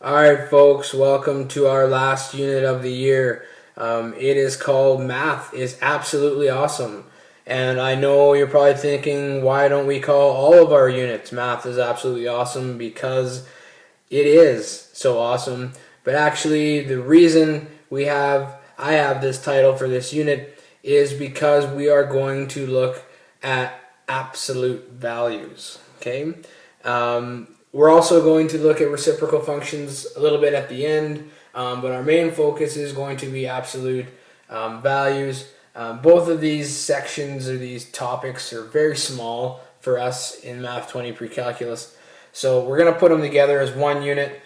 All right, folks, welcome to our last unit of the year. It is called Math is Absolutely Awesome. And I know you're probably thinking, why don't we call all of our units Math is Absolutely Awesome? Because it is so awesome. But actually, the reason I have this title for this unit is because we are going to look at absolute values. Okay? We're also going to look at reciprocal functions a little bit at the end, but our main focus is going to be absolute values. Both of these sections or these topics are very small for us in Math 20 Pre-Calculus, so we're going to put them together as one unit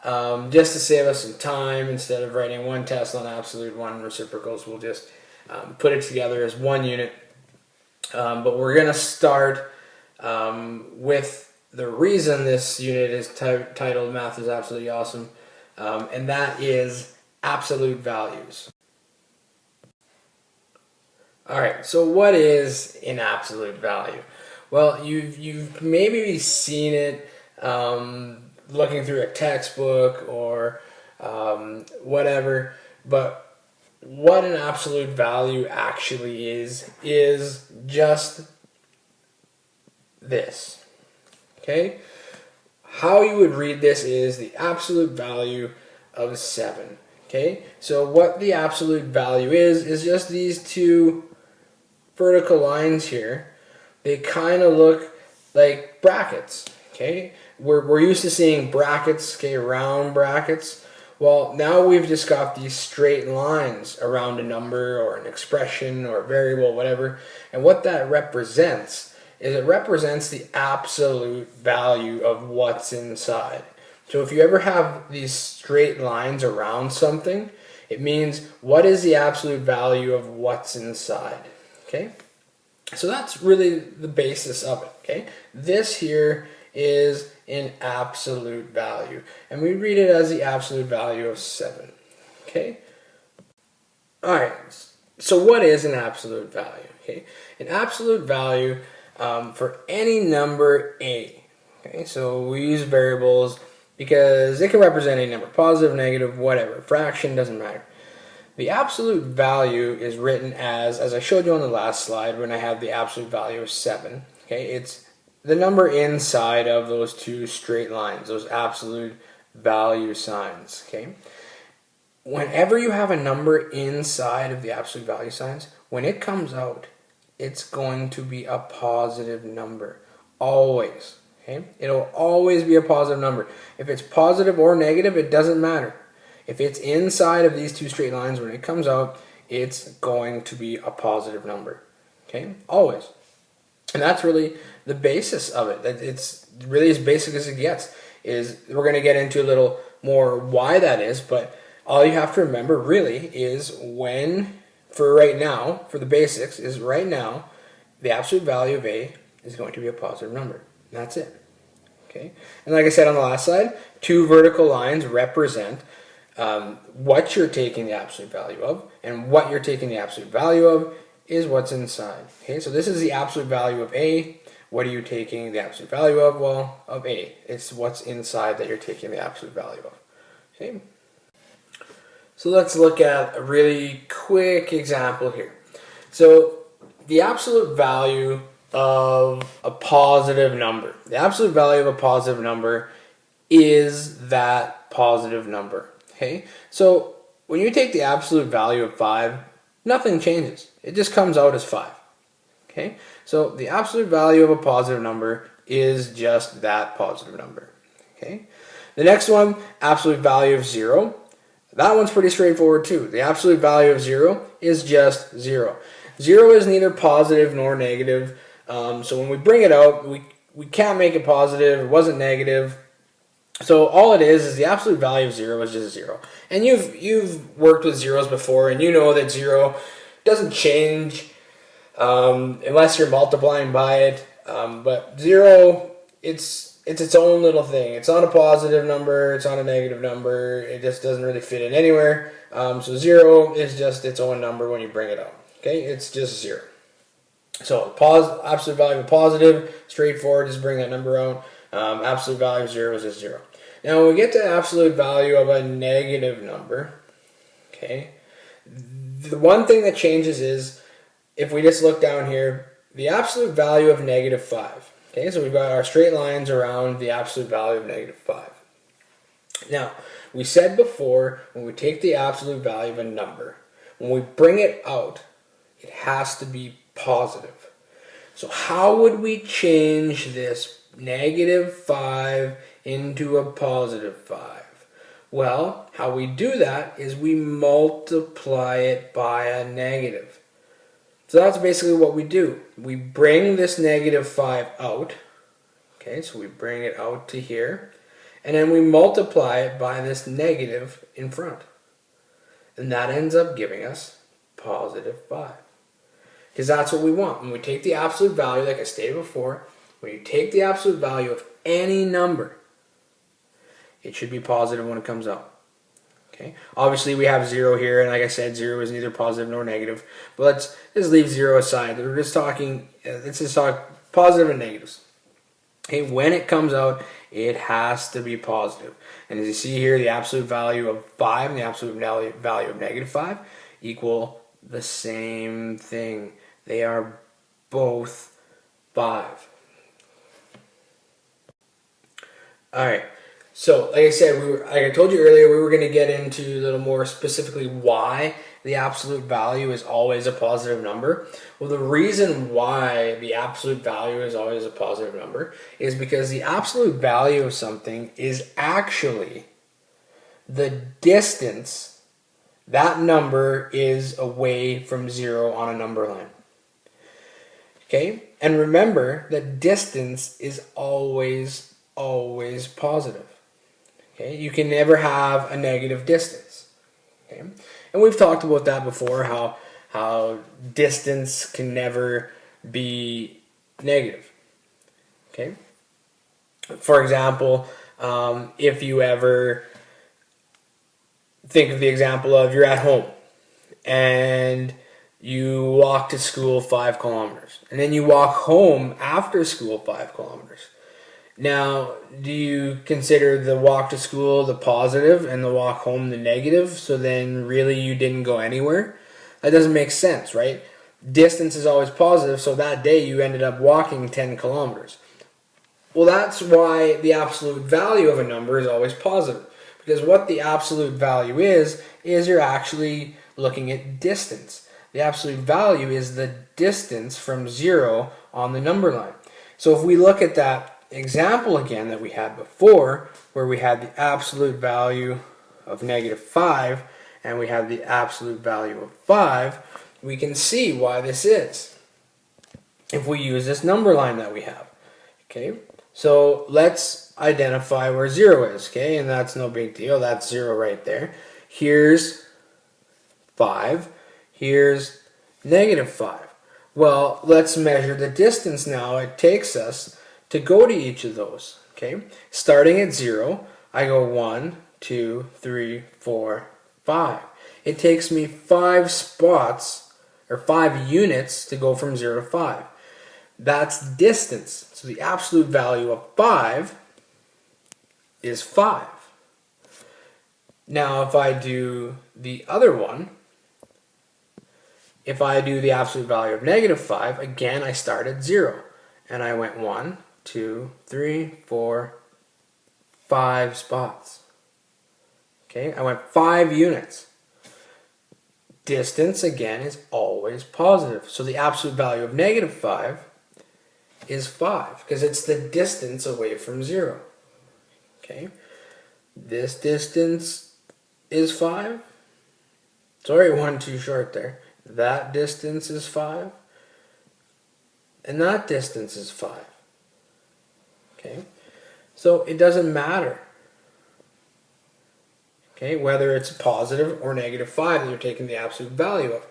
just to save us some time. Instead of writing one test on absolute, one reciprocals, we'll just put it together as one unit. But we're going to start with the reason this unit is titled Math is Absolutely Awesome, and that is absolute values. Alright, so what is an absolute value? Well, you've maybe seen it looking through a textbook or whatever, but what an absolute value actually is just this. Okay, how you would read this is the absolute value of 7. Okay, so what the absolute value is just these two vertical lines here. They kind of look like brackets. Okay, we're used to seeing brackets, okay, round brackets. Well, now we've just got these straight lines around a number or an expression or a variable, whatever, and what that represents is it represents the absolute value of what's inside. So if you ever have these straight lines around something, it means what is the absolute value of what's inside. Okay? So that's really the basis of it. Okay? This here is an absolute value, and we read it as the absolute value of 7. Okay? Alright, so what is an absolute value? Okay? An absolute value for any number a. Okay, so we use variables because it can represent any number, positive, negative, whatever, fraction, doesn't matter. The absolute value is written as I showed you on the last slide when I had the absolute value of 7. Okay, it's the number inside of those two straight lines, those absolute value signs. Okay, whenever you have a number inside of the absolute value signs, when it comes out, it's going to be a positive number. Always. Okay? It'll always be a positive number. If it's positive or negative, it doesn't matter. If it's inside of these two straight lines, when it comes out, it's going to be a positive number. Okay? Always. And that's really the basis of it. It's really as basic as it gets. We're going to get into a little more why that is, but all you have to remember really is for right now, for the basics, is right now, the absolute value of a is going to be a positive number. And that's it. Okay? And like I said on the last slide, two vertical lines represent what you're taking the absolute value of, and what you're taking the absolute value of is what's inside. Okay? So this is the absolute value of a. What are you taking the absolute value of? Well, of a. It's what's inside that you're taking the absolute value of. Okay? So let's look at a really quick example here. So the absolute value of a positive number. The absolute value of a positive number is that positive number. Okay? So when you take the absolute value of 5, nothing changes. It just comes out as 5. Okay? So the absolute value of a positive number is just that positive number. Okay? The next one, absolute value of 0. That one's pretty straightforward too. The absolute value of 0 is just 0. 0 is neither positive nor negative. So when we bring it out, we can't make it positive. It wasn't negative. So all it is the absolute value of 0 is just 0. And you've worked with zeros before, and you know that 0 doesn't change unless you're multiplying by it. But 0, it's its own little thing. It's not a positive number. It's not a negative number. It just doesn't really fit in anywhere. So 0 is just its own number when you bring it out. Okay, it's just 0. So absolute value of positive, straightforward. Just bring that number out. Absolute value of 0 is just 0. Now when we get to absolute value of a negative number, okay, the one thing that changes is, if we just look down here, the absolute value of negative 5. Okay, so we've got our straight lines around the absolute value of negative 5. Now, we said before, when we take the absolute value of a number, when we bring it out, it has to be positive. So how would we change this negative 5 into a positive 5? Well, how we do that is we multiply it by a negative. So that's basically what we do. We bring this negative 5 out. Okay, so we bring it out to here. And then we multiply it by this negative in front. And that ends up giving us positive 5. Because that's what we want. When we take the absolute value, like I stated before, when you take the absolute value of any number, it should be positive when it comes out. Okay. Obviously, we have 0 here, and like I said, 0 is neither positive nor negative. But let's just leave 0 aside. We're just talking, let's just talk positive and negatives. Okay, when it comes out, it has to be positive. And as you see here, the absolute value of 5 and the absolute value of negative 5 equal the same thing. They are both 5. Alright, so like I said, like I told you earlier, we were going to get into a little more specifically why the absolute value is always a positive number. Well, the reason why the absolute value is always a positive number is because the absolute value of something is actually the distance that number is away from 0 on a number line. Okay? And remember that distance is always positive. Okay? You can never have a negative distance. Okay? And we've talked about that before, how distance can never be negative. Okay? For example, if you ever think of the example of you're at home and you walk to school 5 kilometers and then you walk home after school 5 kilometers. Now, do you consider the walk to school the positive and the walk home the negative? So then really you didn't go anywhere? That doesn't make sense, right? Distance is always positive, so that day you ended up walking 10 kilometers. Well, that's why the absolute value of a number is always positive. Because what the absolute value is you're actually looking at distance. The absolute value is the distance from 0 on the number line. So if we look at that example again that we had before, where we had the absolute value of negative 5 and we have the absolute value of 5, we can see why this is if we use this number line that we have. Okay, so let's identify where 0 is, okay, and that's no big deal. That's 0 right there. Here's 5. Here's negative 5. Well, let's measure the distance now it takes us to go to each of those. Okay, starting at 0, I go 1, 2, 3, 4, 5. It takes me 5 spots or 5 units to go from 0 to 5. That's distance. So the absolute value of 5 is 5. Now if I do the other one, if I do the absolute value of negative 5, again I start at 0. And I went 1, 2, 3, 4, 5 spots. Okay, I went 5 units. Distance, again, is always positive. So the absolute value of negative 5 is 5, because it's the distance away from 0. Okay, this distance is 5. Sorry, 1 too short there. That distance is 5. And that distance is 5. Okay, so it doesn't matter. Okay, whether it's positive or negative 5 that you're taking the absolute value of,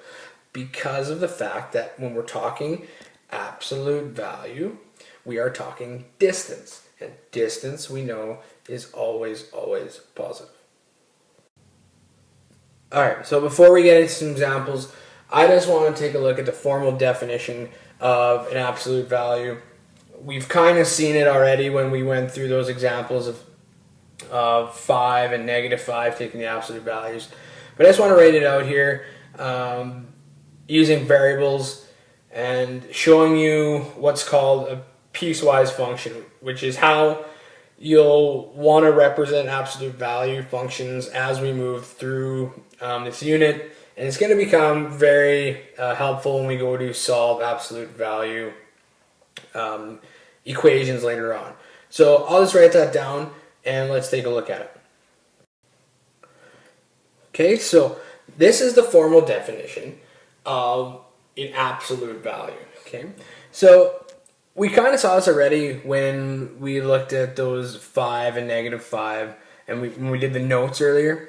because of the fact that when we're talking absolute value, we are talking distance. And distance, we know, is always positive. Alright, so before we get into some examples, I just want to take a look at the formal definition of an absolute value. We've kind of seen it already when we went through those examples of of 5 and -5, taking the absolute values. But I just want to write it out here using variables and showing you what's called a piecewise function, which is how you'll want to represent absolute value functions as we move through this unit. And it's going to become very helpful when we go to solve absolute value equations later on. So I'll just write that down and let's take a look at it. Okay, so this is the formal definition of an absolute value. Okay, so we kind of saw this already when we looked at those 5 and -5 and when we did the notes earlier.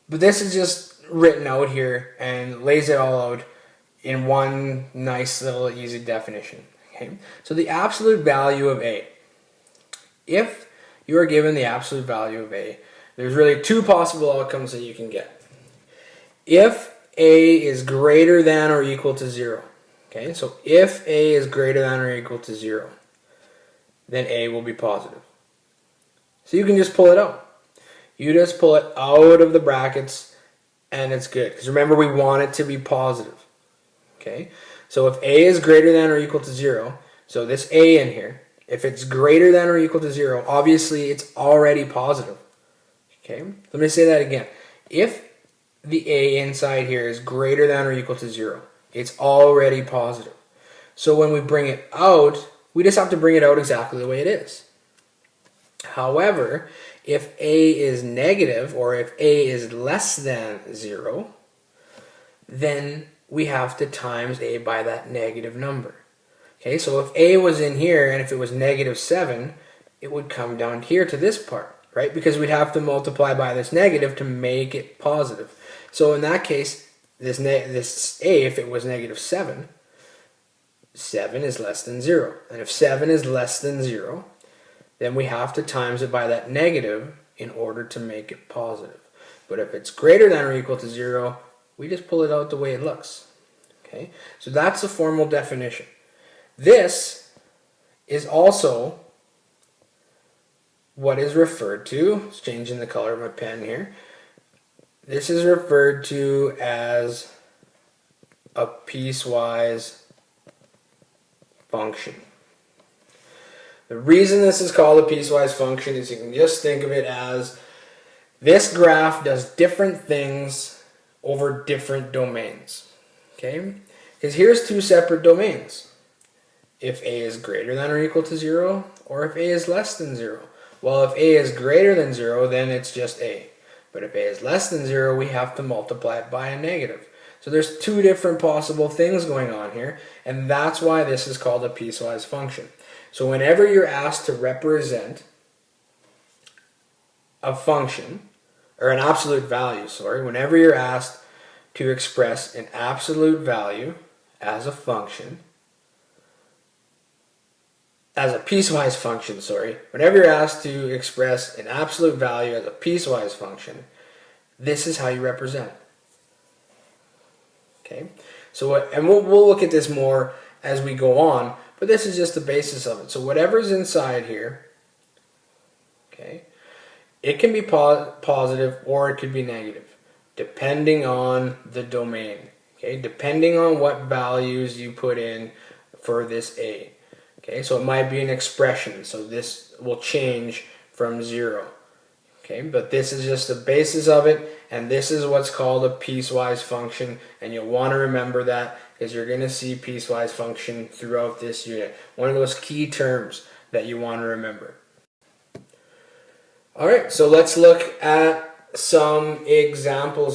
But this is just written out here and lays it all out in one nice little easy definition. Okay, so the absolute value of A. If you are given the absolute value of A, there's really two possible outcomes that you can get. If A is greater than or equal to 0, okay, so if A is greater than or equal to 0, then A will be positive. So you can just pull it out. You just pull it out of the brackets and it's good. Because remember, we want it to be positive. Okay, so if A is greater than or equal to 0, so this A in here, if it's greater than or equal to 0, obviously it's already positive. Okay, let me say that again. If the A inside here is greater than or equal to 0, it's already positive. So when we bring it out, we just have to bring it out exactly the way it is. However, if A is negative, or if A is less than 0, then we have to times A by that negative number. Okay, so if A was in here and if it was -7, it would come down here to this part, right? Because we'd have to multiply by this negative to make it positive. So in that case, this A, if it was -7, 7 is less than 0. And if 7 is less than 0, then we have to times it by that negative in order to make it positive. But if it's greater than or equal to 0, we just pull it out the way it looks. Okay, so that's the formal definition. This is also what is referred to, it's changing the color of my pen here, this is referred to as a piecewise function. The reason this is called a piecewise function is you can just think of it as this graph does different things over different domains. Okay? Because here's two separate domains. If A is greater than or equal to 0, or if A is less than 0. Well, if A is greater than 0, then it's just A. But if A is less than 0, we have to multiply it by a negative. So there's two different possible things going on here, and that's why this is called a piecewise function. So whenever you're asked to represent a function, or an absolute value, whenever you're asked to express an absolute value as a function, as a piecewise function, whenever you're asked to express an absolute value as a piecewise function, this is how you represent it. Okay, so and we'll look at this more as we go on, but this is just the basis of it. So whatever's inside here, okay, it can be positive or it could be negative, depending on the domain. Okay, depending on what values you put in for this A. Okay, so it might be an expression, so this will change from 0. Okay, but this is just the basis of it, and this is what's called a piecewise function, and you'll want to remember that because you're going to see piecewise function throughout this unit. One of those key terms that you want to remember. Alright, so let's look at some examples